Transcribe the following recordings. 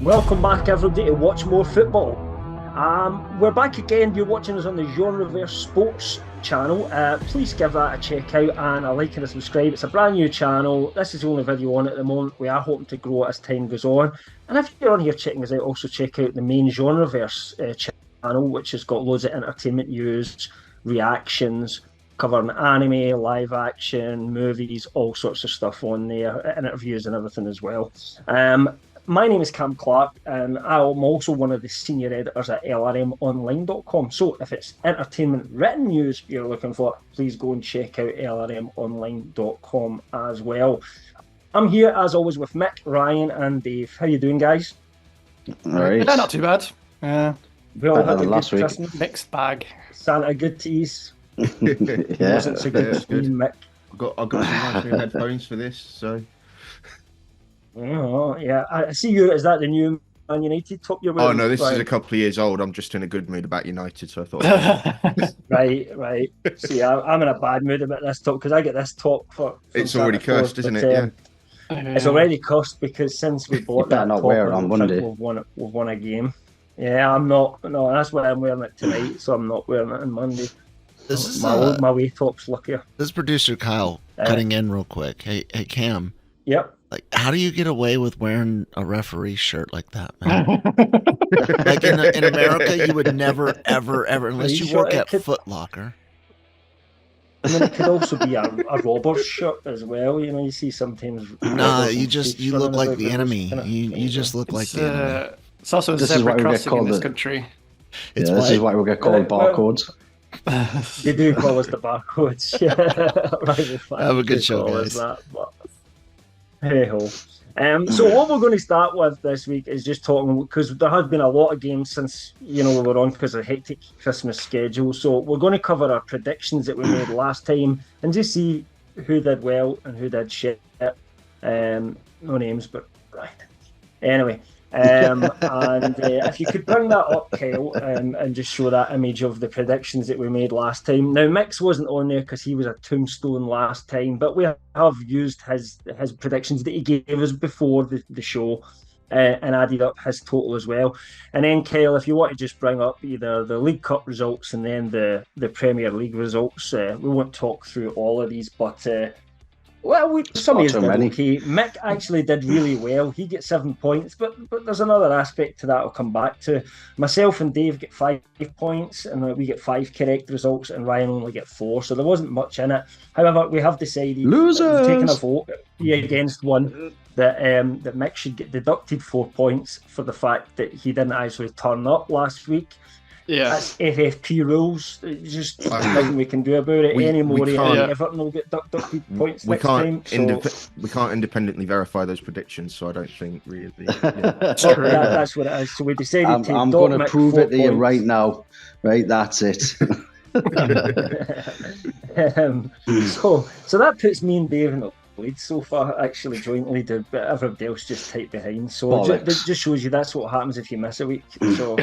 Welcome back, everybody, to Watch More Football. We're back again. You're watching us on the Genreverse Sports channel. Please give that a check out and a like and a subscribe. It's a brand new channel. This is the only video on at the moment. We are hoping to grow it as time goes on. And if you're on here checking us out, also check out the main Genreverse channel, which has got loads of entertainment news, reactions, covering anime, live action, movies, all sorts of stuff on there, interviews and everything as well. My name is Cam Clark, and I'm also one of the senior editors at lrmonline.com. So if it's entertainment written news you're looking for, please go and check out lrmonline.com as well. I'm here, as always, with Mick, Ryan, and Dave. How you doing, guys? All right. Yeah, not too bad. We all had a good Christmas. Mixed bag. Santa good tease. Yeah. Wasn't so good for me, Mick. I've got some nice new headphones for this, so. Oh, yeah. I see you. Is that the new Man United top you're wearing? Oh, no, this Right. is a couple of years old. I'm just in a good mood about United, so I thought. Right. See, I'm in a bad mood about this top because I get this top for. It's already cursed, isn't it? Yeah. It's already cursed because since we bought that not top, wear it on Monday. We've won a game. Yeah, I'm not. No, that's why I'm wearing it tonight, so I'm not wearing it on Monday. This is my way top's luckier. This is producer Kyle cutting in real quick. Hey Cam. Yep. Like, how do you get away with wearing a referee shirt like that, man? Like in America, you would never, ever, unless you work at Foot Locker. I mean, it could also be a robber's shirt as well. You know, you see sometimes. Nah, you look like the enemy. You just look like the enemy. It's also a zebra crossing in this country. It's this is why we get called barcodes. They do call us the barcodes. Yeah, right. Have a good show, guys. Hey ho. So what we're going to start with this week is just talking, because there has been a lot of games since we were on because of the hectic Christmas schedule. So we're going to cover our predictions that we made last time and just see who did well and who did shit. No names, but right. Anyway. And if you could bring that up, Kyle, and just show that image of the predictions that we made last time. Now, Mix wasn't on there because he was a tombstone last time, but we have used his predictions that he gave us before the show and added up his total as well. And then, Kyle, if you want to just bring up either the League Cup results and then the Premier League results, we won't talk through all of these, but... some of you did okay. Mick actually did really well. He gets 7 points, but there's another aspect to that I'll come back to. Myself and Dave get 5 points, and we get 5 correct results, and Ryan only get 4, so there wasn't much in it. However, we have decided, taking a vote against one, that Mick should get deducted 4 points for the fact that he didn't actually turn up last week. Yeah, that's FFP rules. There's just nothing we can do about it anymore. Everton will get deducted points next time. We can't independently verify those predictions, so I don't think really. That's what it is. So we decided to. I'm going to prove it to you right now. Right, that's it. So that puts me and Dave in the lead so far, actually jointly, but everybody else just tight behind. So it just shows you that's what happens if you miss a week. So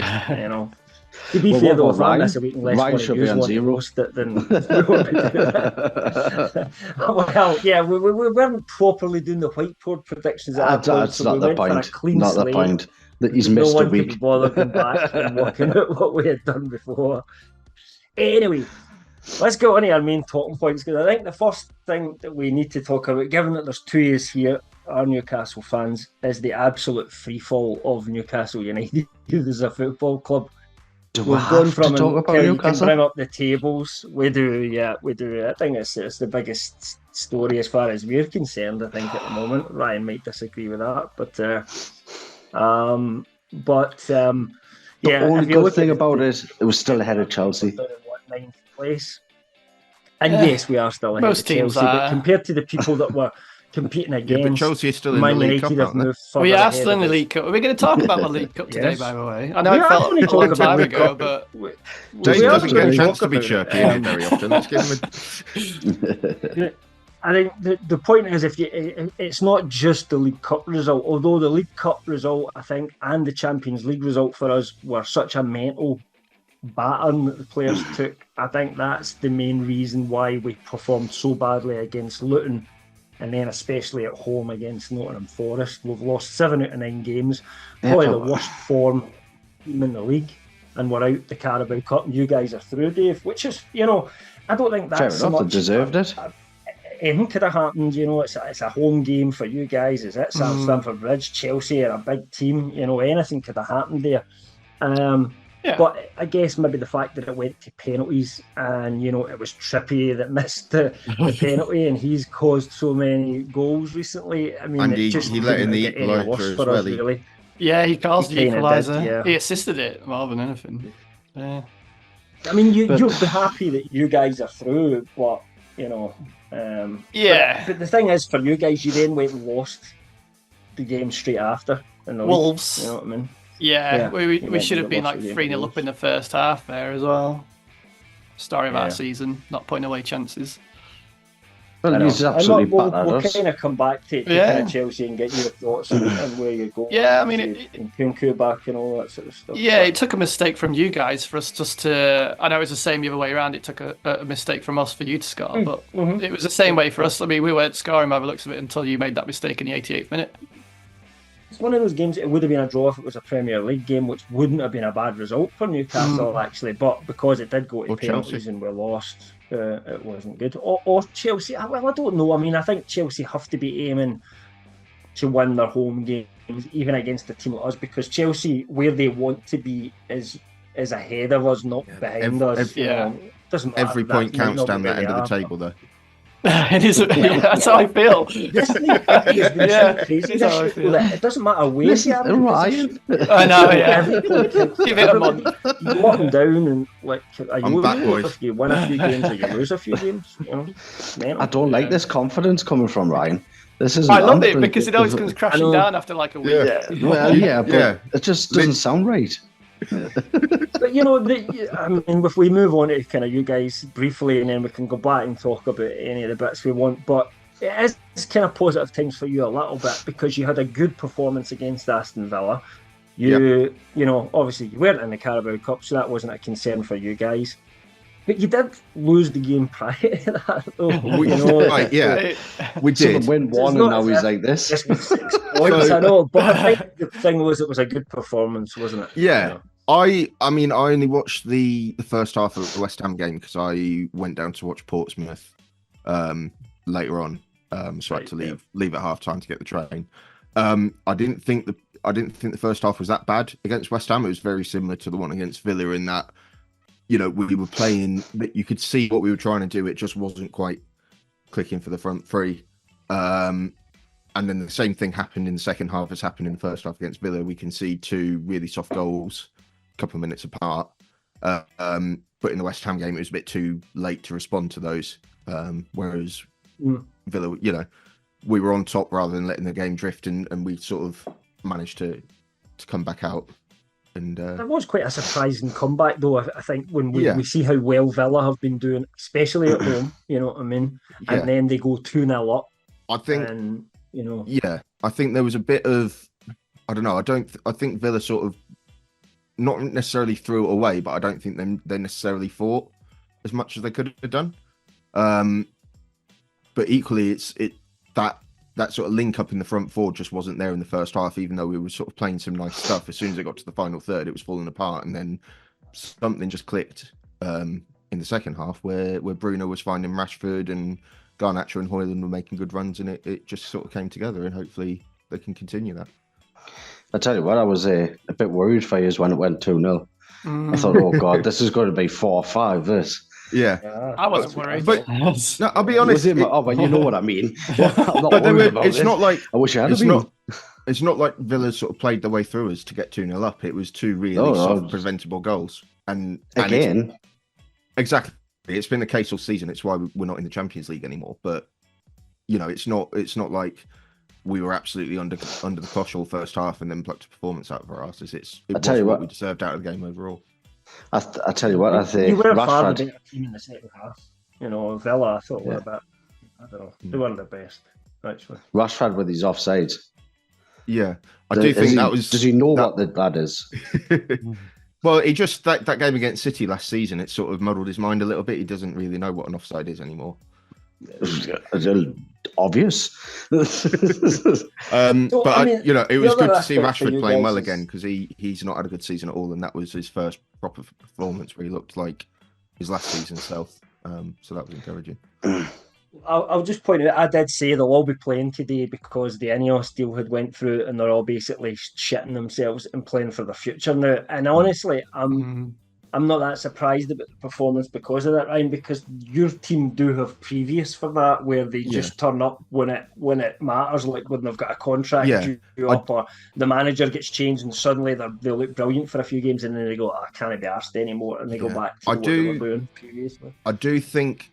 To be fair, though, if I miss a week unless one of you want to roast it, then we won't be doing it. Well, yeah, we weren't properly doing the whiteboard predictions at that point, that's so not we the went for a point. clean Not slate. the point. That he's missed a week. No one could bother going back and working out what we had done before. Anyway, let's go on to our main talking points, because I think the first thing that we need to talk about, given that there's 2 years here, our Newcastle fans, is the absolute freefall of Newcastle United as a football club. We've gone from talk about Newcastle? You can bring up the tables. We do. I think it's the biggest story as far as we're concerned, I think, at the moment. Ryan might disagree with that, the only good thing about it was still ahead of Chelsea. 9th place. And yes, we are still ahead of Chelsea, but compared to the people that were competing against, but Chelsea is still in the League Cup, aren't they? We are still in the League Cup. We're going to talk about the League Cup today, by the way. I know it felt a long time ago, but Dave doesn't get a chance to be chirpy very often. Let's give him I think the point is, it's not just the League Cup result, although the League Cup result, I think, and the Champions League result for us were such a mental battering that the players took. I think that's the main reason why we performed so badly against Luton and then especially at home against Nottingham Forest. We've lost 7 out of 9 games, probably the worst form team in the league, and we're out the Carabao Cup, and you guys are through, Dave, which is, I don't think that's fair enough, they deserved it. Anything could have happened, it's a home game for you guys. Is it Stamford Bridge? Chelsea are a big team, anything could have happened there. But I guess maybe the fact that it went to penalties, and it was Trippier that missed the penalty, and he's caused so many goals recently. I mean, and he let in the equaliser as well. Really. Yeah, he caused the equaliser. Yeah. He assisted it more than anything. Yeah. I mean, you'll be happy that you guys are through, but But the thing is, for you guys, you then went and lost the game straight after in the Wolves. League, you know what I mean? Yeah, we should have been like 3-0 up in the first half there as well. Story of our season, not putting away chances. Well, he's absolutely we'll kind of come back to kind of Chelsea and get your thoughts on where you go. Yeah, I mean, and Kunku back and all that sort of stuff. Yeah, it took a mistake from you guys for us just to. I know it was the same the other way around. It took a mistake from us for you to score, but it was the same way for us. I mean, we weren't scoring by the looks of it until you made that mistake in the 88th minute. It's one of those games. It would have been a draw if it was a Premier League game, which wouldn't have been a bad result for Newcastle actually. But because it did go to penalties and we lost, it wasn't good. Or Chelsea. Well, I don't know. I mean, I think Chelsea have to be aiming to win their home games, even against a team like us, because Chelsea, where they want to be, is ahead of us, not behind us. Doesn't matter. Every point counts down that end of the table, though. It is. That's how I feel. It doesn't matter where you are. Ryan. I know. Yeah. Give it a month. You walk them down and I'm back, boys. If you win a few games or you lose a few games, I don't like this confidence coming from Ryan. This is. I love it because it always comes crashing down after like a week. But it just doesn't sound right. But I mean, if we move on to kind of you guys briefly, and then we can go back and talk about any of the bits we want. But it is kind of positive times for you a little bit, because you had a good performance against Aston Villa. Obviously you weren't in the Carabao Cup, so that wasn't a concern for you guys. But you did lose the game prior to that, though. We did. Win one, and now he's like this. Yes, with 6 points, I know. But I think the thing was, it was a good performance, wasn't it? Yeah. I mean, I only watched the first half of the West Ham game because I went down to watch Portsmouth later on, so I had to leave at half time to get the train. I didn't think the first half was that bad against West Ham. It was very similar to the one against Villa in that, we were playing. You could see what we were trying to do. It just wasn't quite clicking for the front three. And then the same thing happened in the second half as happened in the first half against Villa. We conceded 2 really soft goals, a couple of minutes apart. But in the West Ham game, it was a bit too late to respond to those. Whereas Villa, we were on top rather than letting the game drift, and we sort of managed to come back out. And that was quite a surprising comeback, though. I think when we see how well Villa have been doing, especially at home, you know what I mean, and then they go 2-0 up. I think, and, I think there was a bit of, I don't know. I think Villa sort of not necessarily threw it away, but I don't think they necessarily fought as much as they could have done. But equally, that sort of link up in the front four just wasn't there in the first half, even though we were sort of playing some nice stuff. As soon as it got to the final third, it was falling apart, and then something just clicked in the second half where Bruno was finding Rashford and Garnacho and Højlund were making good runs, and it just sort of came together, and hopefully they can continue that. I tell you what, I was a bit worried for you when it went 2-0. I thought, oh God, this is going to be 4-5, this. Yeah. I wasn't worried. But no, I'll be honest. But you know what I mean. I'm not worried about this. Not like, I wish I had been. It's not like Villa sort of played their way through us to get 2-0 up. It was 2 really soft, preventable goals. And again, exactly. It's been the case all season. It's why we're not in the Champions League anymore. But it's not like we were absolutely under the cosh all first half and then plucked a performance out of our asses. It was what we deserved out of the game overall. I tell you what, I think you were far the better team in the second half. Villa, I thought were a bit. I don't know. They weren't the best, actually. Rashford with his offsides. Yeah, I do think that was. Does he know what that is? Well, he just that game against City last season, it sort of muddled his mind a little bit. He doesn't really know what an offside is anymore. obvious. But I mean, it was good to see aspect for Rashford you playing guys well is- again, because he's not had a good season at all, and that was his first proper performance where he looked like his last season self. So that was encouraging. I'll just point out, I did say they'll all be playing today because the Ineos deal had went through and they're all basically shitting themselves and playing for the future now. And honestly, I'm not that surprised about the performance because of that, Ryan, because your team do have previous for that where they just turn up when it matters, like when they've got a contract due up or the manager gets changed and suddenly they look brilliant for a few games and then they go, I can't be arsed anymore, and they go back to what they were doing previously. I do think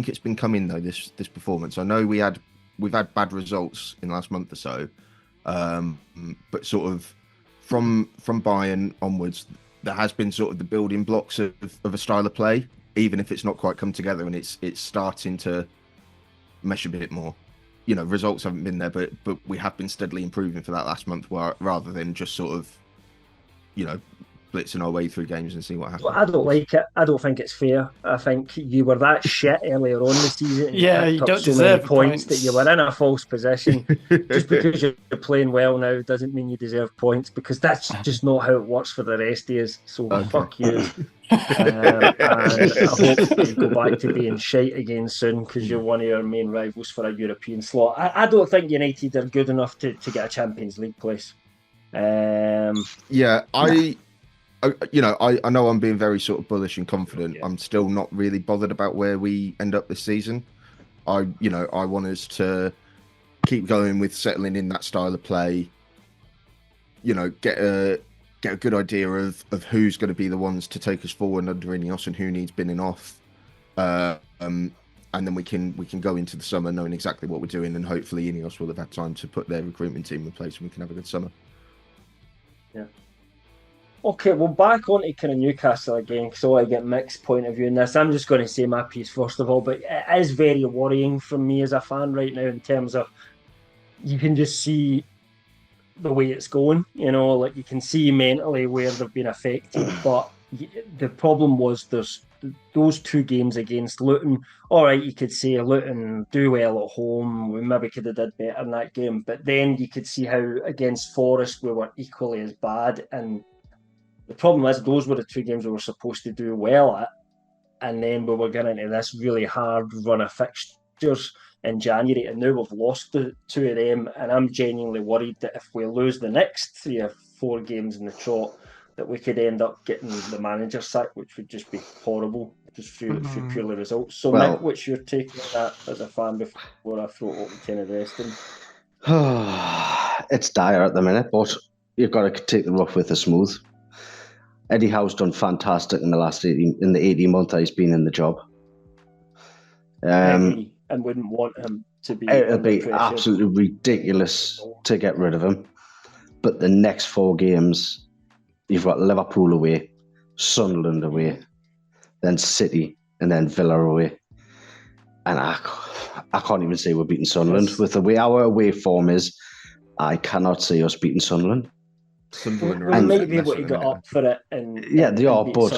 it's been coming though, this performance. I know we've had bad results in the last month or so, but sort of from Bayern onwards, there has been sort of the building blocks of a style of play, even if it's not quite come together, and it's starting to mesh a bit more. Results haven't been there, but we have been steadily improving for that last month, rather than just sort of, blitzing our way through games and see what happens. Well, I don't like it. I don't think it's fair. I think you were that shit earlier on the season. You don't deserve points that you were in a false position. Just because you're playing well now doesn't mean you deserve points, because that's just not how it works for the rest of us. So fuck you. And I hope you go back to being shite again soon, because you're one of your main rivals for a European slot. I don't think United are good enough to get a Champions League place. I know I'm being very sort of bullish and confident. I'm still not really bothered about where we end up this season. I want us to keep going with settling in that style of play. Get a good idea of who's going to be the ones to take us forward under Ineos and who needs binning off. And then we can go into the summer knowing exactly what we're doing, and hopefully Ineos will have had time to put their recruitment team in place and we can have a good summer. Yeah. Okay, well, back on to kind of Newcastle again, because I get Mick's point of view in this. I'm just going to say my piece first of all, but it is very worrying for me as a fan right now in terms of you can just see the way it's going, like you can see mentally where they've been affected. But the problem was there's those two games against Luton. All right, you could say Luton do well at home. We maybe could have did better in that game, but then you could see how against Forest we were equally as bad. And the problem is those were the two games we were supposed to do well at, and then we were getting into this really hard run of fixtures in January, and now we've lost the two of them, and I'm genuinely worried that if we lose the next 3 or 4 games in the trot, that we could end up getting the manager sacked, which would just be horrible, just through purely results. So, Mick, what's your take on that as a fan before I throw it open to the rest of them? It's dire at the minute, but you've got to take the rough with the smooth. Eddie Howe's done fantastic in the 18 months he's been in the job. And wouldn't want him to be. It'd be absolutely ridiculous to get rid of him. But the next 4 games, you've got Liverpool away, Sunderland away, then City, and then Villa away. And I can't even say we're beating Sunderland. With the way our away form is, I cannot see us beating Sunderland. We might be able to get up for it, and they are. But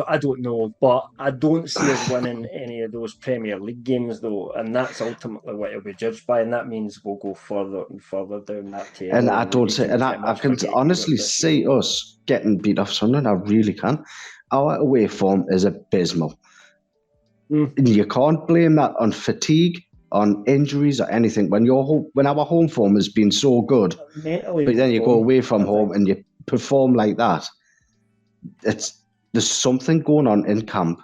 I don't know. But I don't see us winning any of those Premier League games, though, and that's ultimately what it'll be judged by. And that means we'll go further and further down that table. And I don't say, and I can honestly see us getting beat off Sunderland. I really can. Our away form is abysmal. You can't blame that on fatigue, on injuries, or anything. When our home form has been so good, mentally, but then you go away from home and you perform like that, there's something going on in camp,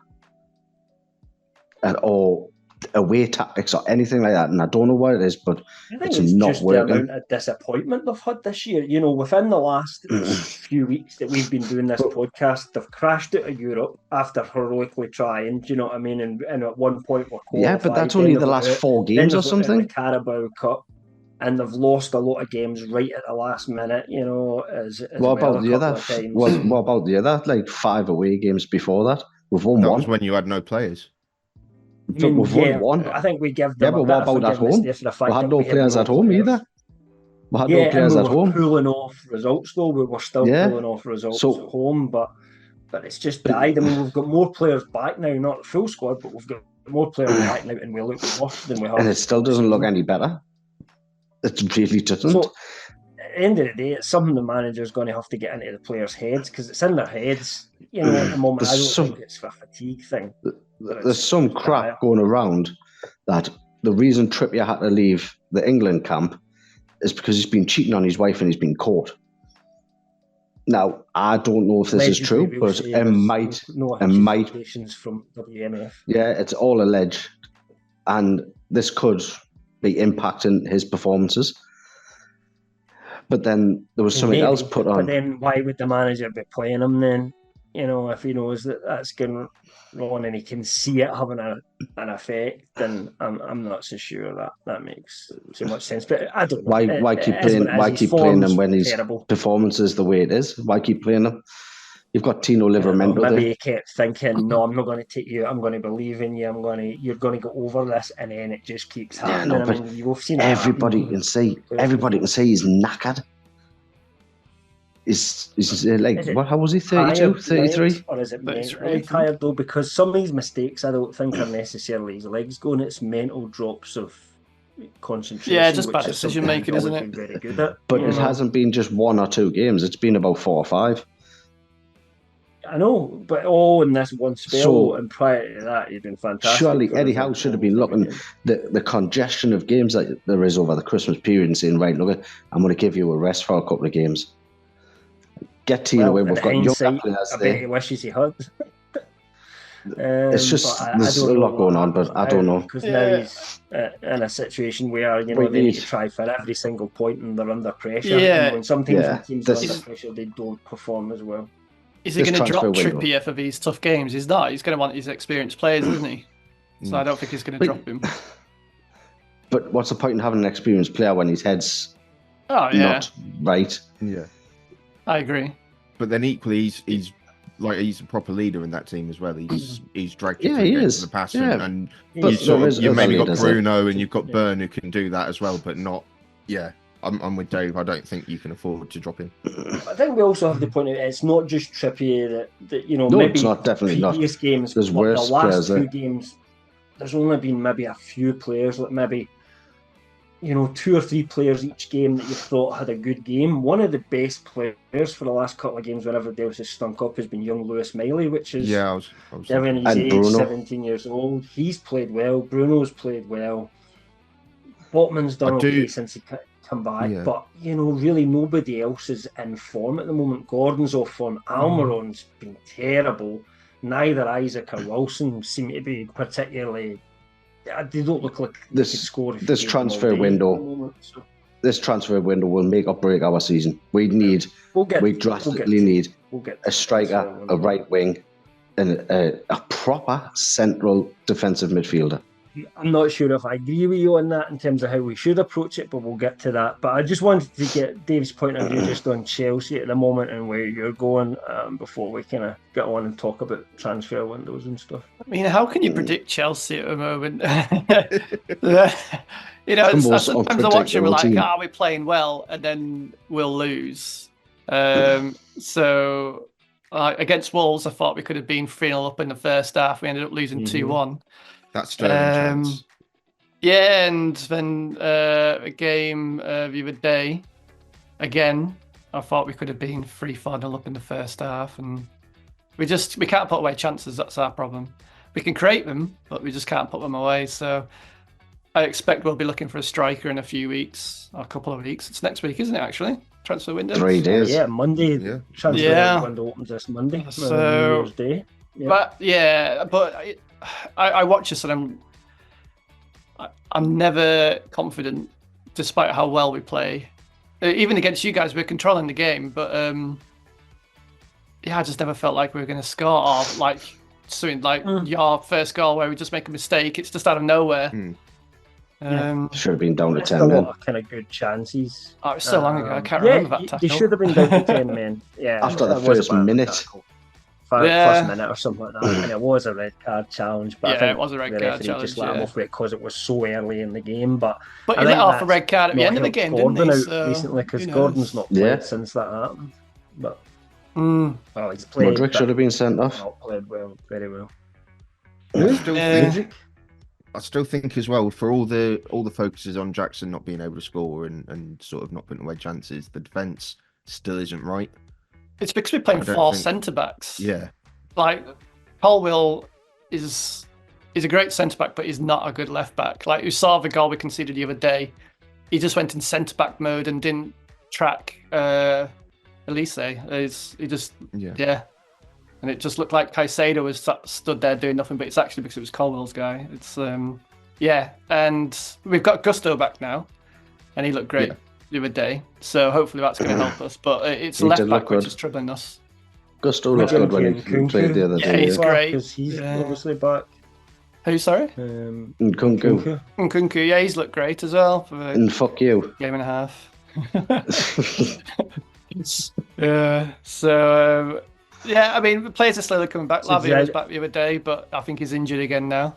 or away tactics or anything like that, and I don't know what it is, but it's not just working. The amount of disappointment they've had this year. Within the last few weeks that we've been doing this podcast, they've crashed out of Europe after heroically trying. Do you know what I mean? And at one point we're qualified. Yeah, but that's only the last 4 games or something. The Carabao Cup, and they've lost a lot of games right at the last minute. What about the other? Like 5 away games before that? We've won 1. That was when you had no players. We've won 1. I think we give them. Yeah, but what about at home? We had no players at home either. We had no players at home. Pulling off results though. We were still pulling off results at home, but it's just died. I mean, we've got more players back now, not the full squad, but we've got more players are backing out and we look worse than we have. And it still doesn't look any better. It really doesn't. So, at the end of the day, it's something the manager's going to have to get into the players' heads, because it's in their heads. You know, at the moment, I don't think it's a fatigue thing. There's some crap going around that the reason Trippier had to leave the England camp is because he's been cheating on his wife and he's been caught. Now, I don't know if this is true, but it might. From WMF. Yeah, it's all alleged, and this could be impacting his performances. But then there was something else put on. But then why would the manager be playing him then? You know, if he knows that that's going wrong and he can see it having an effect, then I'm not so sure that makes so much sense. But I don't know. Why keep playing him when his performance is the way it is? Why keep playing him? You've got Tino Livramento there. Maybe he kept thinking, no, I'm not going to take you. I'm going to believe in you. You're going to go over this, and then it just keeps happening. Yeah, no, but you've seen everybody can say he's knackered. Is like, what? How was he? 32, 33? Or is it mentally tired though? Because some of these mistakes, I don't think are necessarily his legs going. It's mental drops of concentration. Yeah, just bad decision making, isn't it? Very good at. But it hasn't been just 1 or 2 games. It's been about 4 or 5. I know, but all in this one spell, and prior to that, you've been fantastic. Surely Eddie Howe should have been looking the congestion of games that there is over the Christmas period and saying, right, look, I'm going to give you a rest for a couple of games. Get Tino in. We've got young players I there. bet he wishes he had. It's just there's a lot going on, but I don't know. Because now he's in a situation where they need to try for every single point and they're under pressure. Yeah. And sometimes when teams are under pressure, they don't perform as well. Is he going to drop Trippier for these tough games? He's not. He's going to want his experienced players, isn't he? So I don't think he's going to drop him. But what's the point in having an experienced player when his head's not right? Yeah. I agree. But then equally, he's a proper leader in that team as well. He's dragged you through the pass, and you've mainly got Bruno and you've got Burn who can do that as well, but not. Yeah, I'm with Dave. I don't think you can afford to drop him. I think we also have to point out it's not just Trippier that no, maybe it's not, definitely previous not. Games. There's worse the last players 2 there. games, there's only been maybe a few players, like maybe 2 or 3 players each game that you thought had a good game. One of the best players for the last couple of games when everybody else has stunk up has been young Lewis Miley, which is given his age, Bruno. 17 years old. He's played well. Bruno's played well. Botman's done okay since he come back, but really nobody else is in form at the moment. Gordon's off form. Almiron's been terrible. Neither Isaac or Wilson seem to be particularly. They don't look like this transfer window. This transfer window will make or break our season. We drastically need a striker, a right wing, and a proper central defensive midfielder. I'm not sure if I agree with you on that in terms of how we should approach it, but we'll get to that. But I just wanted to get Dave's point of view just on Chelsea at the moment and where you're going before we kind of get on and talk about transfer windows and stuff. I mean, how can you predict Chelsea at the moment? Sometimes I watch it, we're like, we're playing well, and then we'll lose. So against Wolves, I thought we could have been 3-0 up in the first half. We ended up losing 2-1. That's Sterling chance. Yeah, and then a game the other day, again, I thought we could have been 3-4-0 up in the first half, and we can't put away chances. That's our problem. We can create them, but we just can't put them away. So I expect we'll be looking for a striker in a few weeks, or a couple of weeks. It's next week, isn't it, actually? Transfer window? 3 days. Yeah, Monday. Yeah. Transfer window opens this Monday. So, New Year's Day. Yeah. But I watch this and I'm never confident, despite how well we play. Even against you guys, we're controlling the game, but I just never felt like we were going to score, or like something like your first goal where we just make a mistake. It's just out of nowhere. Should have been down to 10 men. men. A lot of kind of good chances. Oh, it was so long ago. I can't remember that tackle. They should have been down to 10 men. Yeah, after the first minute. First minute or something like that. And it was a red card challenge, but I think it was a red card challenge. Just let him off it because it was so early in the game. But he let off a red card at the end of the game, didn't he? So, recently, because Gordon's not played since that happened. But he's played. Modric should have been sent off. Not played well, very well. I still think I still think as well, for all the focuses on Jackson not being able to score and sort of not putting away chances, the defence still isn't right. It's because we're playing four centre backs. Yeah, like Colwill is a great centre back, but he's not a good left back. Like you saw the goal we conceded the other day, he just went in centre back mode and didn't track Elise. He just and it just looked like Caicedo was stood there doing nothing, but it's actually because it was Colwill's guy. It's and we've got Gusto back now, and he looked great the other day. So hopefully that's going to help us. But it's the left back which is troubling us. Gusto looked good when he played the other day. Yeah, he's great. Because he's obviously back. Who, sorry? Nkunku. Nkunku, yeah, he's looked great as well. For and fuck you. Game and a half. Yeah, so... I mean, the players are slowly coming back. Lavia was back the other day, but I think he's injured again now.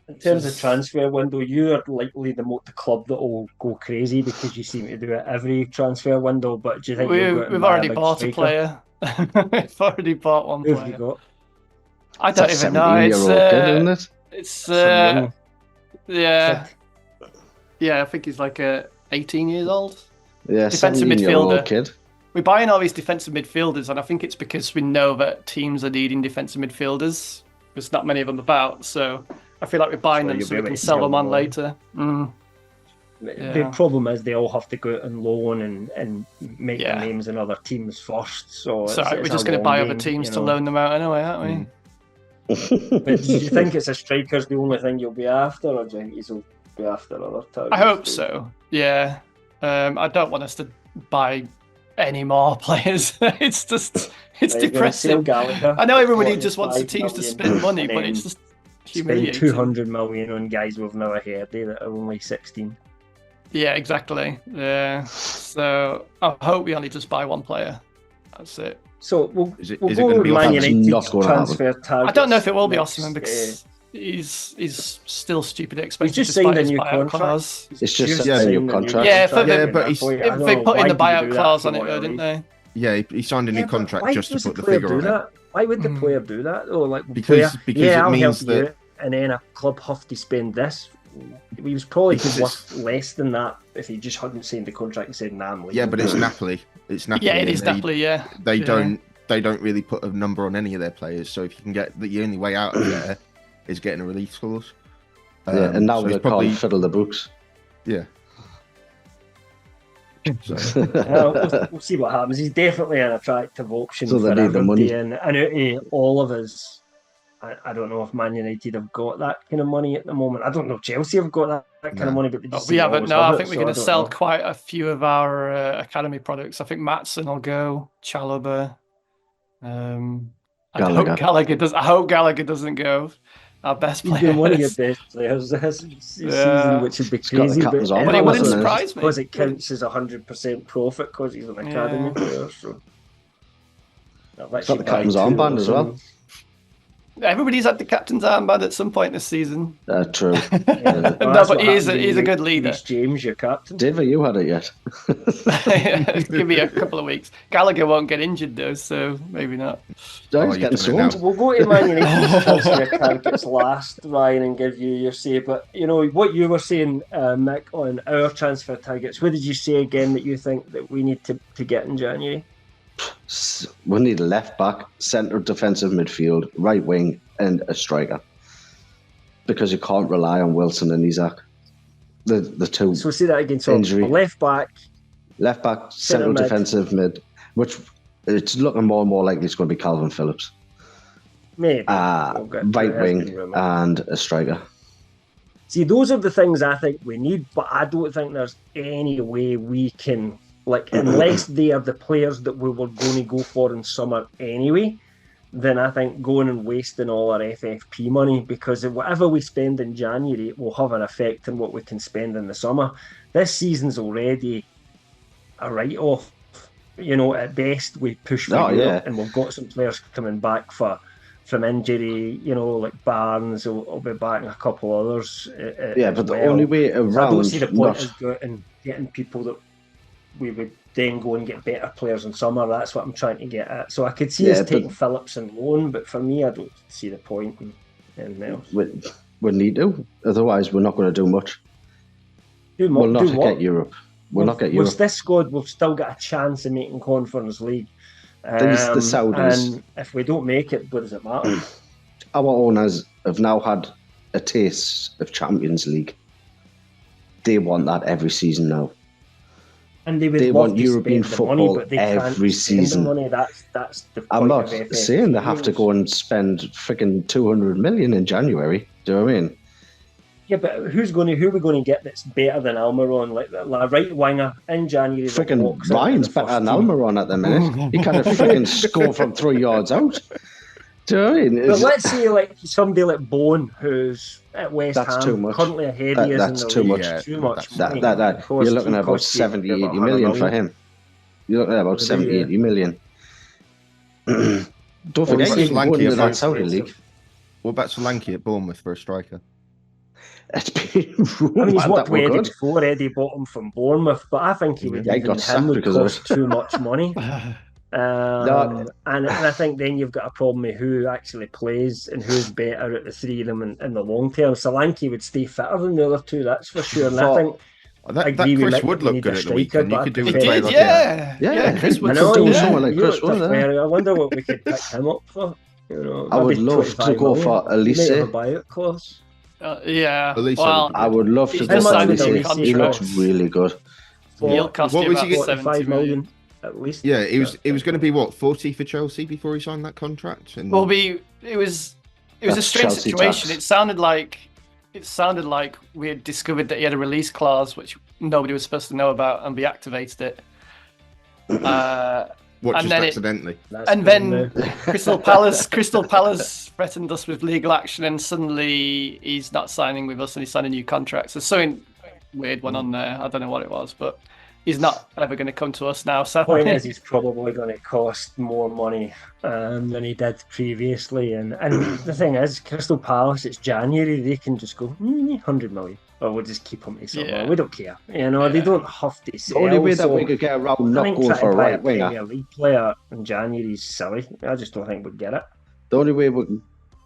In terms of transfer window, you are likely the club that will go crazy because you seem to do it every transfer window. But do you think we've already bought a player? We've already bought one player. Who have you got? I don't even know. It's I think he's like 18 years old. Yeah, defensive 17-year-old kid. We're buying all these defensive midfielders, and I think it's because we know that teams are needing defensive midfielders. There's not many of them about, so I feel like we're buying them so we can sell them on later. The problem is they all have to go out on loan and make their names in other teams first. So we're just going to buy other teams to loan them out anyway, aren't we? But do you think it's a striker's the only thing you'll be after, or do you think you'll be after other targets? I hope so. Yeah, I don't want us to buy any more players. It's depressing. I know everybody just wants the teams to spend money, but it's just humiliating. Spend 200 million on guys we've never heard of that are only 16. Yeah, exactly. Yeah. So I hope we only just buy one player. That's it. So we'll go with Man United's transfer targets. I don't know if it will be Osimhen because he's still stupidly expensive. He's just signed a new contract. It's just a new contract. Yeah, but they put in the buyout clause on it, though, didn't they? Yeah, he signed a new contract just to put the figure on it. Why would the player do that? Or like because it means that, and then a club have to spend this. He was probably worth less than that if he just hadn't signed the contract and said, "Nah, I'm leaving." Yeah, but it's Napoli. It's Napoli. Yeah, it is Napoli. Yeah, they don't really put a number on any of their players. So if you can get the only way out of there is getting a release clause. And now they can't fiddle the books. Yeah. So. We'll see what happens. He's definitely an attractive option. So they need the money. And out of all of us, I don't know if Man United have got that kind of money at the moment. I don't know if Chelsea have got that kind of money, but we haven't. No, I think we're going to sell quite a few of our academy products. I think Maatsen will go, Chalobah. I hope Gallagher doesn't go. Our best player. He's been one of your best players this season, which would be crazy. But it wouldn't surprise me because it counts as 100% profit because he's an academy player. So it's got the captain's armband as well. Everybody's had the captain's armband at some point this season. True. No, but he's a good leader. James, your captain. David, you had it yet? Give me a couple of weeks. Gallagher won't get injured though, so maybe not. He's getting sold. We'll go to Man United's transfer targets last, Ryan, and give you your say. But you know what you were saying, Mick, on our transfer targets. What did you say again that you think that we need to get in January? We need a left back, centre defensive midfield, right wing, and a striker. Because you can't rely on Wilson and Isak. The two. So say that again. So injury. Left back, central defensive mid, which it's looking more and more likely it's going to be Calvin Phillips. Maybe. Right wing and a striker. See, those are the things I think we need, but I don't think there's any way we can. Unless they are the players that we were going to go for in summer anyway, then I think going and wasting all our FFP money, because whatever we spend in January will have an effect on what we can spend in the summer. This season's already a write-off. You know, at best we push for Europe, and we've got some players coming back from injury. You know, like Barnes will be back, and a couple others. But the only way around. So I don't see the point is getting people that we would then go and get better players in summer. That's what I'm trying to get at. So I could see us taking Phillips and loan, but for me, I don't see the point in anything else. We need to. Otherwise, we're not going to do much. We'll not get Europe. We'll not get Europe. With this squad, we've still got a chance of making Conference League. The Saudis. And if we don't make it, what does it matter? Our owners have now had a taste of Champions League. They want that every season now. And they want European football money, but they every season. The money. That's the point. I'm not saying they have to go and spend freaking 200 million in January. Do you know what I mean? Yeah, but who are we going to get that's better than Almiron? Like a right winger in January. Freaking Ryan's better than Almiron at the minute. He can't freaking score from 3 yards out. Do you know what I mean? But let's say like somebody like Bowen, who's at West Ham, too much. Currently ahead of that's too much. Yeah, too much. You're looking at about 70, 80 million for him. You're looking at about 70, 80 million. Don't forget, he's going to that Saudi league. What about Solanke at Bournemouth for a striker? It's been he's worked with Eddie before. Eddie bought him from Bournemouth, but I think he would cost too much money. And I think then you've got a problem with who actually plays and who's better at the three of them in the long term. Solanke would stay fitter than the other two, that's for sure. And I think that Chris would look good at the weekend. You could do it. Yeah, Chris would do someone like Chris Wood. I wonder what we could pick him up for. I would love to go for Elise. Buyout clause. Well, I would love to go for Elise. He looks really good. He'll cost you about 45 million. At least, yeah, it was going to be 40 for Chelsea before he signed that contract. And it was a strange Chelsea situation. Tax. It sounded like we had discovered that he had a release clause which nobody was supposed to know about, and we activated it. Accidentally? Then Crystal Palace threatened us with legal action, and suddenly he's not signing with us, and he signed a new contract. So something weird went on there. I don't know what it was, but he's not ever going to come to us now. So the point is, he's probably going to cost more money than he did previously. And the thing is, Crystal Palace, it's January, they can just go 100 million, or we'll just keep him to summer. Yeah. We don't care. They don't have to sell. The only way that we could get around not going for a right winger. Premier League player in January is silly. I just don't think we'd get it. The only way we can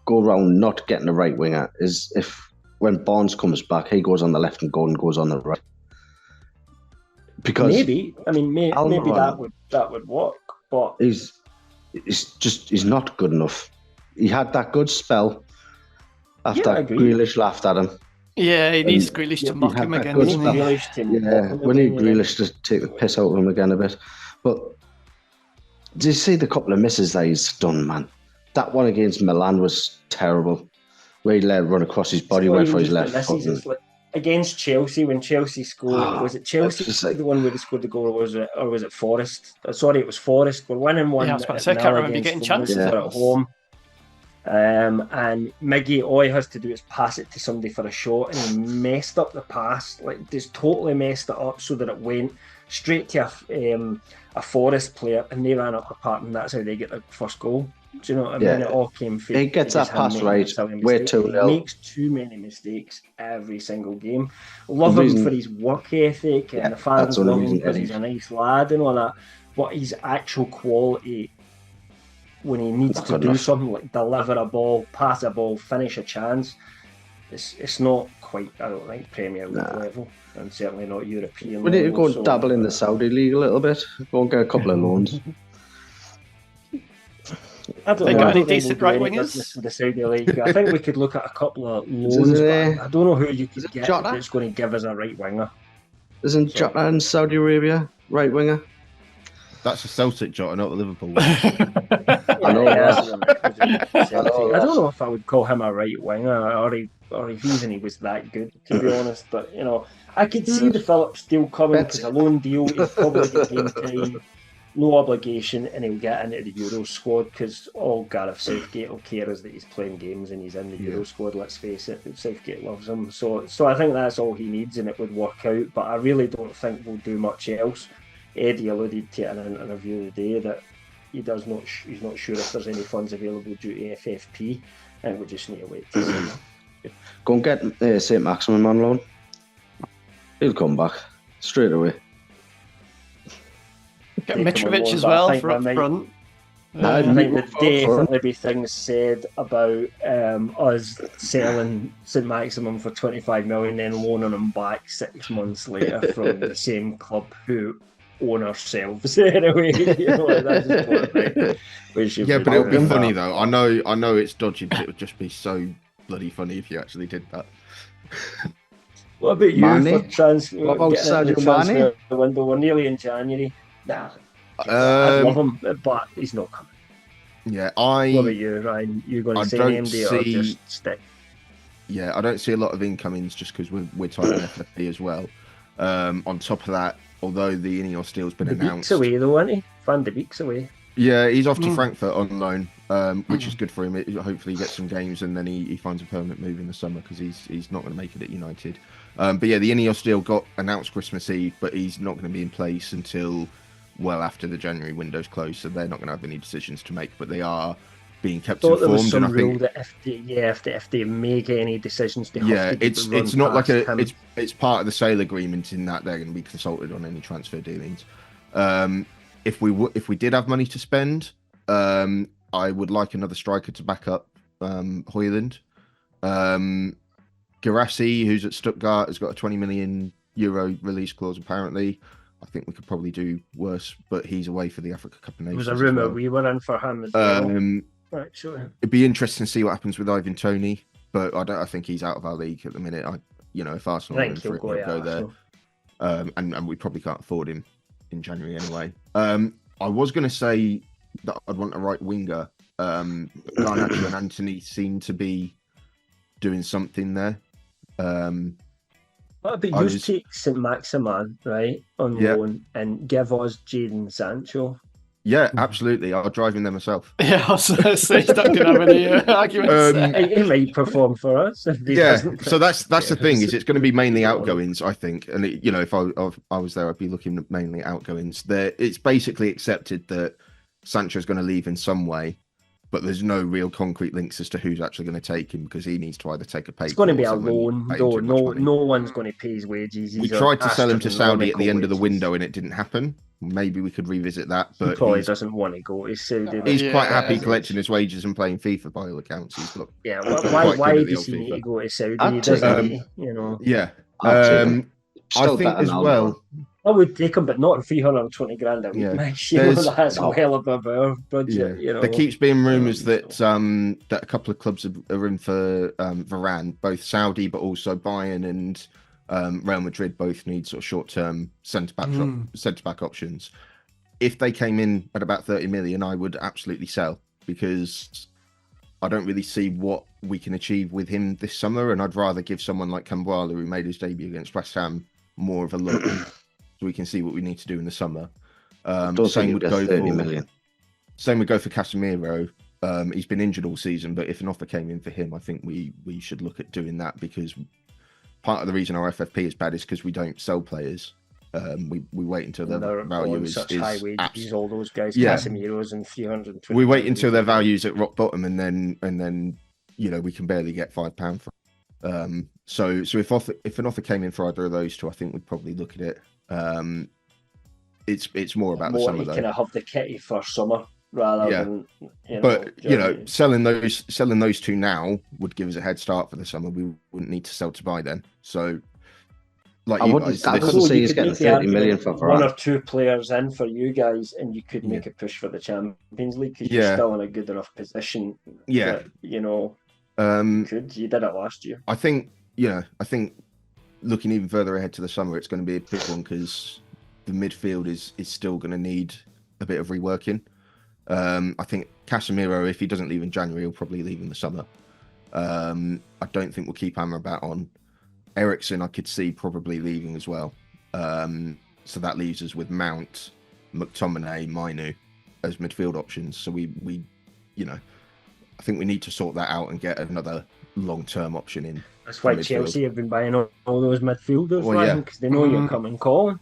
go around not getting a right winger is if when Barnes comes back, he goes on the left and Gordon goes on the right. Because maybe that would work, but he's not good enough. He had that good spell after Grealish laughed at him. Yeah, he needs Grealish to mock him again. We need Grealish to take the piss out of him again a bit. But do you see the couple of misses that he's done, man? That one against Milan was terrible, where he let it run across his body, went for his left foot. Against Chelsea, when Chelsea scored, was it Chelsea the one where they scored the goal, or was it Forest? Sorry, it was Forest. We're winning 1. Yeah, I was about to say, I can't remember getting chances at home. And Miggy, all he has to do is pass it to somebody for a shot, and he messed up the pass, like just totally messed it up, so that it went straight to a Forest player, and they ran up apart, and that's how they get their first goal. Do you know what I mean? It all came through. He gets that pass right. We're 2-0. He makes too many mistakes every single game. Love him for his work ethic, and the fans love him because he's a nice lad and all that. But his actual quality, when he needs to do something like deliver a ball, pass a ball, finish a chance, it's not quite, I don't think, Premier League level, and certainly not European level. We need to go and dabble in the Saudi league a little bit. Go and get a couple of loans. I don't got any decent right wingers? The Saudi League. I think we could look at a couple of loans, but I don't know who you could get that's going to give us a right winger. Isn't Jota in Saudi Arabia right winger? That's a Celtic Jota, not a Liverpool. I don't know if I would call him a right winger, or if even he was that good, to be honest. But I could see the Phillips deal coming because a loan deal is probably the game time. No obligation, and he'll get into the Euro squad because all Gareth Southgate will care is that he's playing games and he's in the Euro squad. Let's face it, Southgate loves him. So I think that's all he needs, and it would work out. But I really don't think we'll do much else. Eddie alluded to it in an interview today that he's not sure if there's any funds available due to FFP, and we just need to wait to see. Go and get St. Maximin on loan. He'll come back straight away. Get Mitrovic as well for up front. I think there'd definitely be things said about us selling St Maximum for 25 million, then loaning them back 6 months later from the same club who own ourselves. Anyway, that's just one thing. Yeah, but it would be funny though. I know it's dodgy, but it would just be so bloody funny if you actually did that. What about you Mane? for transfer? What about Sadio Mane? Window? We're nearly in January. Nah, I love him, but he's not coming. Yeah, What about you, Ryan? You going to say MD or just stick? Yeah, I don't see a lot of incomings just because we're tight on FFP as well. On top of that, although the Ineos deal's been announced, De Beek's away though, isn't he? Van de Beek's away. Yeah, he's off to Frankfurt on loan, which is good for him. Hopefully, he gets some games and then he finds a permanent move in the summer because he's not going to make it at United. But yeah, the Ineos deal got announced Christmas Eve, but he's not going to be in place until well after the January window's closed, so they're not going to have any decisions to make. But they are being kept informed. There was some and I rule think that if they make any decisions, they have to it's not like it's part of the sale agreement in that they're going to be consulted on any transfer dealings. If we did have money to spend, I would like another striker to back up Højlund. Guirassy, who's at Stuttgart, has got a 20 million euro release clause apparently. I think we could probably do worse, but he's away for the Africa Cup of Nations. There was a rumour we were in for him as well. Right, sure. It'd be interesting to see what happens with Ivan Toney, but I think he's out of our league at the minute. If Arsenal are in for it, he'll go there. And we probably can't afford him in January anyway. I was going to say that I'd want a right winger. Garnacho and Anthony seem to be doing something there. What about you take St Maximan, right, on loan and give us Jadon Sancho? Yeah, absolutely. I'll drive him there myself. Yeah, I was going to say, don't have any arguments. He might perform for us. If he doesn't. So that's the thing, is it's going to be mainly outgoings, I think. And, if I was there, I'd be looking at mainly outgoings. It's basically accepted that Sancho's going to leave in some way, but there's no real concrete links as to who's actually going to take him because he needs to either take a pay. It's going to be a loan, though. No one's going to pay his wages. We tried to sell him to Saudi at the end of the window and it didn't happen. Maybe we could revisit that, but he probably doesn't want to go. He's quite happy collecting his wages and playing FIFA by all accounts. Why does he need to go to Saudi? He doesn't, Yeah. I think as well. I would take him, but not 320 grand a week. That's well above our budget. There keeps being rumours that a couple of clubs are in for Varane, both Saudi, but also Bayern and Real Madrid both need sort of short-term centre-back options. If they came in at about 30 million, I would absolutely sell because I don't really see what we can achieve with him this summer, and I'd rather give someone like Cambuala, who made his debut against West Ham, more of a look so we can see what we need to do in the summer. Same would go 30 million. Same would go for Casemiro. He's been injured all season, but if an offer came in for him, I think we should look at doing that because part of the reason our FFP is bad is because we don't sell players. We wait until their value is high wages. All those guys, Casemiro's and 320. We wait until their value's at rock bottom, and then we can barely get £5 for. So if an offer came in for either of those two, I think we'd probably look at it. It's more about the summer though. Kind of have the kitty for summer rather than. Selling those two now would give us a head start for the summer. We wouldn't need to sell to buy then. So, I couldn't see he's getting 30 million for one or two players in for you guys, and you could make a push for the Champions League because you're still in a good enough position. Yeah, that, you did it last year. I think looking even further ahead to the summer, it's going to be a big one because the midfield is still going to need a bit of reworking. I think Casemiro, if he doesn't leave in January, he'll probably leave in the summer. I don't think we'll keep Amrabat on. Eriksen, I could see probably leaving as well. So that leaves us with Mount, McTominay, Mainu as midfield options. So we I think we need to sort that out and get another long-term option in. That's why Chelsea have been buying all those midfielders, because they know you're coming calling.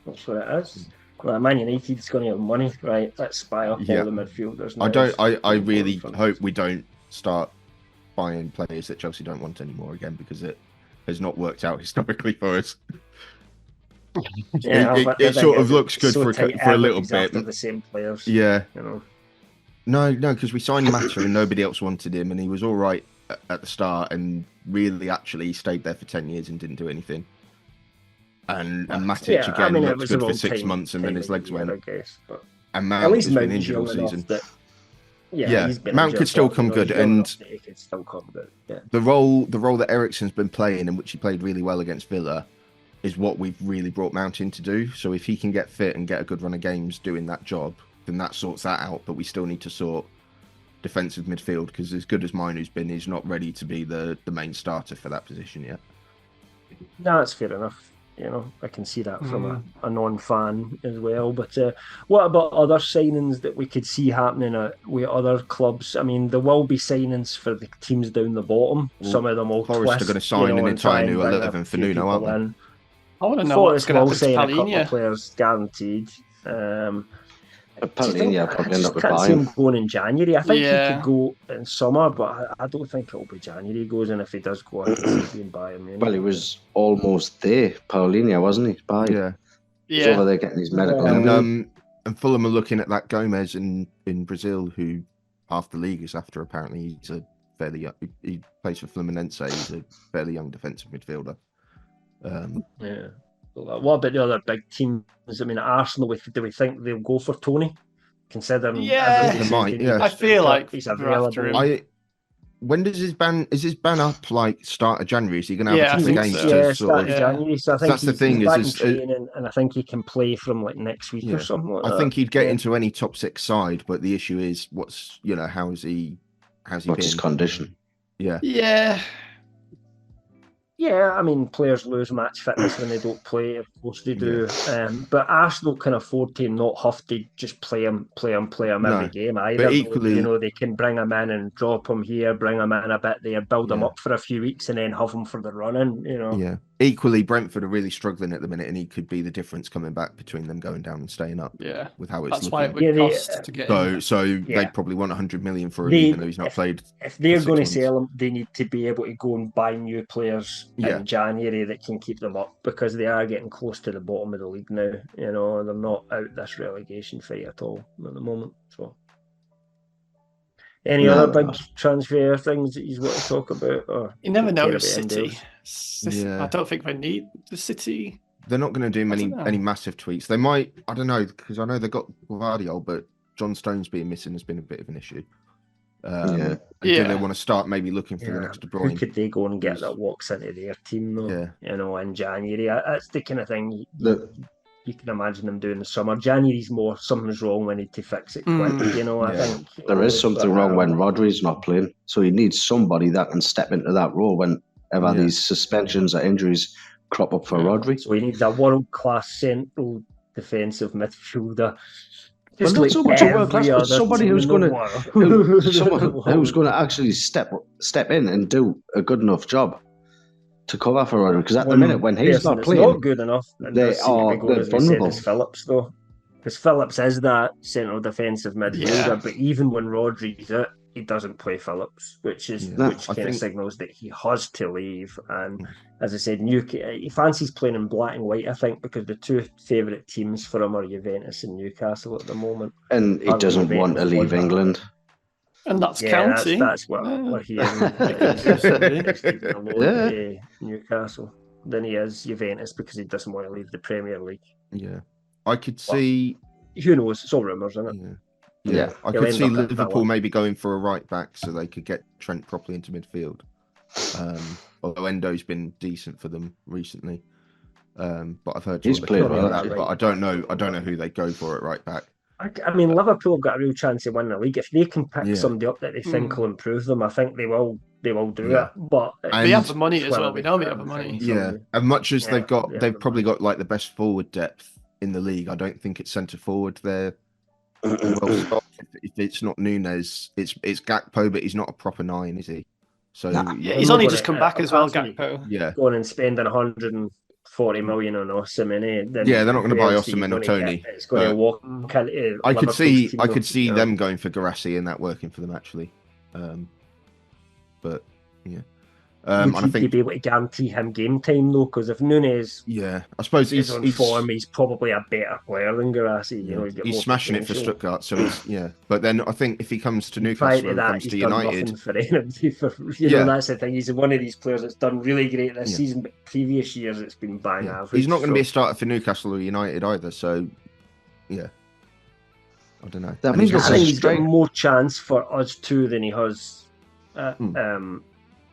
That's what it is. Well, Man United's going to have money, right? Let's buy up all the midfielders now. I really hope we don't start buying players that Chelsea don't want anymore again because it has not worked out historically for us. It sort of looks good for a little bit. The same players. Yeah. No, because we signed Mata and nobody else wanted him, and he was all right at the start, and really actually stayed there for 10 years and didn't do anything. And Matic again looked good for 6 months, and then his legs went. I guess, but and Mount has been injured all season. Mount could still come good, and the role that Eriksen's been playing, in which he played really well against Villa, is what we've really brought Mount in to do. So if he can get fit and get a good run of games doing that job, then that sorts that out. But we still need to sort defensive midfield, because as good as Mainoo's been, he's not ready to be the main starter for that position yet. No, that's fair enough. I can see that from a non-fan as well. But what about other signings that we could see happening with other clubs? I mean, there will be signings for the teams down the bottom. Some of them will Forest are going to sign an entire new 11 for Nuno, aren't they? I want to know what's going to happen to sign a couple Palhinha. of players guaranteed. Palhinha probably end up with I can't see him buying. going in January. I think he could go in summer, but I don't think it'll be January he goes. And if he does go, I can see him Bayern Munich. Well, he was almost there, Palhinha, wasn't he? He's over there getting his medical. And Fulham are looking at that Gomez in Brazil, who half the league is after. Apparently, he's a fairly young, he plays for Fluminense. He's a fairly young defensive midfielder. What about the other big teams? I mean, Arsenal, do we think they'll go for Tony? Considering they might. Yeah, I feel like he's available. When does his ban? Is his ban up like start of January? Is he going to have a couple of games to start of January? So I think that's the thing. Is training, and I think he can play from like next week or something like that. I think he'd get into any top 6 side, but the issue is what's how's he what's been? His condition? Yeah, I mean, players lose match fitness when they don't play. Of course they do. But Arsenal can afford to not have to just play him every game either. But equally, they can bring him in and drop him here, bring him in a bit there, build him up for a few weeks, and then have him for the run-in. Yeah. Equally, Brentford are really struggling at the minute, and he could be the difference coming back between them going down and staying up. Yeah, with how it's that's looking. why it would cost to get him. So they'd probably want 100 million for him, even though he's not played. If they're going to sell him, they need to be able to go and buy new players in January that can keep them up, because they are getting close to the bottom of the league now. They're not out this relegation fight at all at the moment. So, any other big transfer things that you want to talk about? Or you never know with City. I don't think they need the City. They're not going to do any massive tweaks. They might. I don't know, because I know they got Guardiola, but John Stones being missing has been a bit of an issue. Do they want to start maybe looking for the next De Bruyne? Who could they go and get that walks into their team though? In January. That's the kind of thing you can imagine them doing in the summer. January's more something's wrong, we need to fix it quick. I think there is something wrong when Rodri's not playing. So he needs somebody that can step into that role whenever these suspensions or injuries crop up for Rodri. So he needs a world-class central defensive midfielder. Well, not so much a world class, but somebody who's going to actually step in and do a good enough job to cover for Rodri. Because at the minute when he's not playing, not good enough. They're vulnerable. Phillips though, because Phillips is that central defensive midfielder. But even when Rodri's out, he doesn't play Phillips, which kind of signals that he has to leave. And as I said, he fancies playing in black and white, I think, because the two favourite teams for him are Juventus and Newcastle at the moment. And he doesn't want to leave England. And that's county. That's what we're hearing. Newcastle than he is Juventus, because he doesn't want to leave the Premier League. Yeah, I could see. Who knows? It's all rumours, isn't it? Yeah. I could see Liverpool maybe going for a right back so they could get Trent properly into midfield. Although Endo's been decent for them recently, but I've heard he's played well. But I don't know who they go for at right back. I mean, Liverpool have got a real chance of winning the league if they can pick somebody up that they think will improve them. I think they will do it. But they have the money as well. We know they have the money. Yeah, as much as they've probably got like the best forward depth in the league. I don't think it's centre forward there. Well, if it's not Nunes, it's Gakpo, but he's not a proper 9, is he? So he's only just come back as well, Gakpo. Yeah, going and spending 140 million on Osimhen. They're not going to buy Osimhen or Tony. It's going to walk. I could see them going for Guirassy and that working for them actually. But yeah, Would I think, be able to guarantee him game time though? Because if Nunes, I suppose he's on form, he's probably a better player than Guirassy. You know, he's smashing it for Stuttgart, so he's But then I think if he comes to Newcastle, and comes to United, for anybody. You know, that's the thing. He's one of these players that's done really great this season, but previous years it's been bang average. He's not going to be a starter for Newcastle or United either. So, I don't know. I think he's got more chance for us too than he has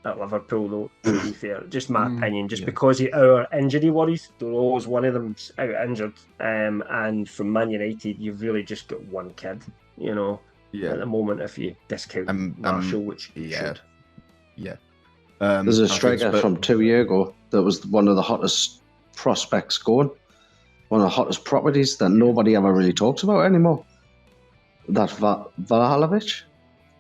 at Liverpool, though, to be fair. Just my opinion, because of our injury worries. They're always one of them's out injured. And from Man United, you've really just got one kid, you know, at the moment, if you discount Marshall, which you should. There's a striker from 2 years ago that was one of the hottest prospects going, one of the hottest properties that nobody ever really talks about anymore. That Vlahovic.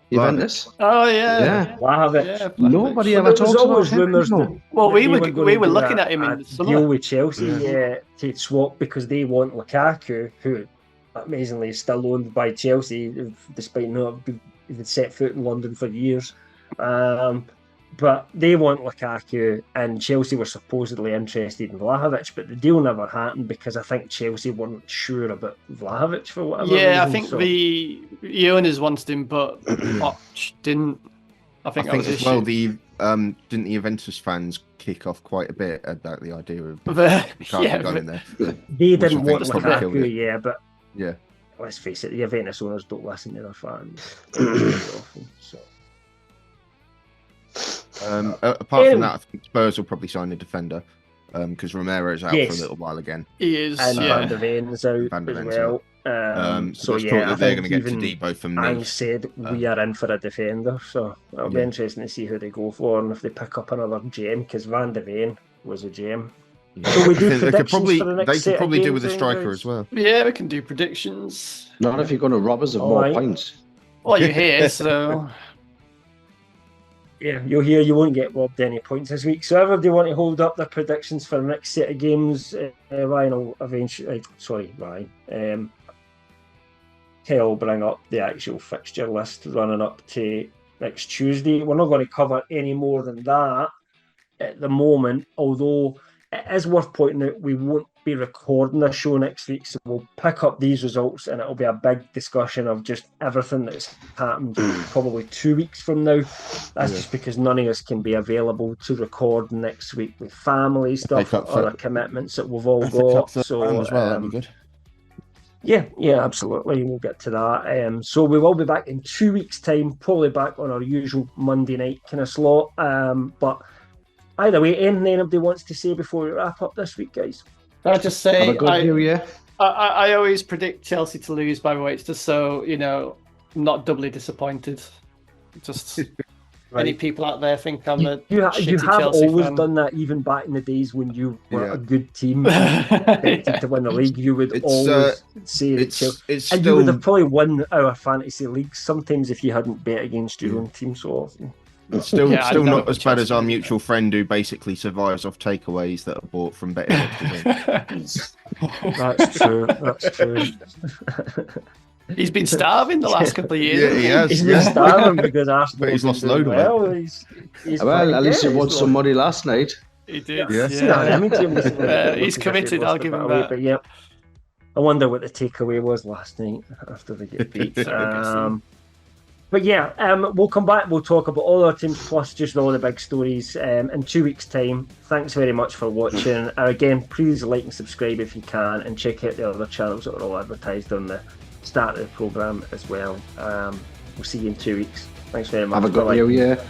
Juventus. Oh yeah. Vlahovic. Nobody ever talks about him. Well, we were looking at him in the summer. Deal with Chelsea to swap because they want Lukaku, who amazingly is still owned by Chelsea, despite not having set foot in London for years. But they want Lukaku, and Chelsea were supposedly interested in Vlahovic, but the deal never happened because I think Chelsea weren't sure about Vlahovic for whatever reason. I think the owners wanted him, but Poch didn't. I think as well. Didn't the Juventus fans kick off quite a bit about the idea of going there? They didn't want Lukaku, but let's face it, the Juventus owners don't listen to their fans. Apart from that, I think Spurs will probably sign a defender because Romero's out for a little while again. He is, and Van der Veen's out as well. So I thought that they're going to get Todibo from me. I said we are in for a defender, so it'll be interesting to see who they go for and if they pick up another gem because Van der Veen was a gem. So we do predictions for the next They could probably do with a striker as well. Yeah, we can do predictions. Not if you're going to rob us of more points. Well, you're here, so. Yeah, you'll hear you won't get robbed any points this week. So everybody want to hold up their predictions for the next set of games. Ryan will eventually... Ryan. He'll bring up the actual fixture list running up to next Tuesday. We're not going to cover any more than that at the moment, although it is worth pointing out we won't be recording a show next week, so we'll pick up these results and it'll be a big discussion of just everything that's happened probably 2 weeks from now. That's just because none of us can be available to record next week with family stuff, other commitments that we've all got. So as well, that'd be good. Yeah, absolutely. We'll get to that. So we will be back in 2 weeks' time, probably back on our usual Monday night kind of slot. But either way, anything anybody wants to say before we wrap up this week, guys? I just say have a good New Year. I always predict Chelsea to lose, by the way. It's just so, I'm not doubly disappointed. Just any people out there think I'm a you have Chelsea always fan. done that, even back in the days when you were a good team expected to win the league. You would always say that Chelsea, and you would have probably won our fantasy leagues sometimes if you hadn't bet against your own team so often. It's still not as bad as our mutual friend who basically survives off takeaways that are bought from betting. That's true. He's been starving the last couple of years. Yeah, he has. He's been starving because Arsenal. But he's lost load of it. Well, at least he won some money last night. He did. He's committed. I'll give him that. But yeah, I wonder what the takeaway was last night after they get beat. But yeah, we'll come back. We'll talk about all our teams plus just all the big stories in 2 weeks' time. Thanks very much for watching. Again, please like and subscribe if you can, and check out the other channels that are all advertised on the start of the programme as well. We'll see you in 2 weeks. Thanks very much. Have a good New Year.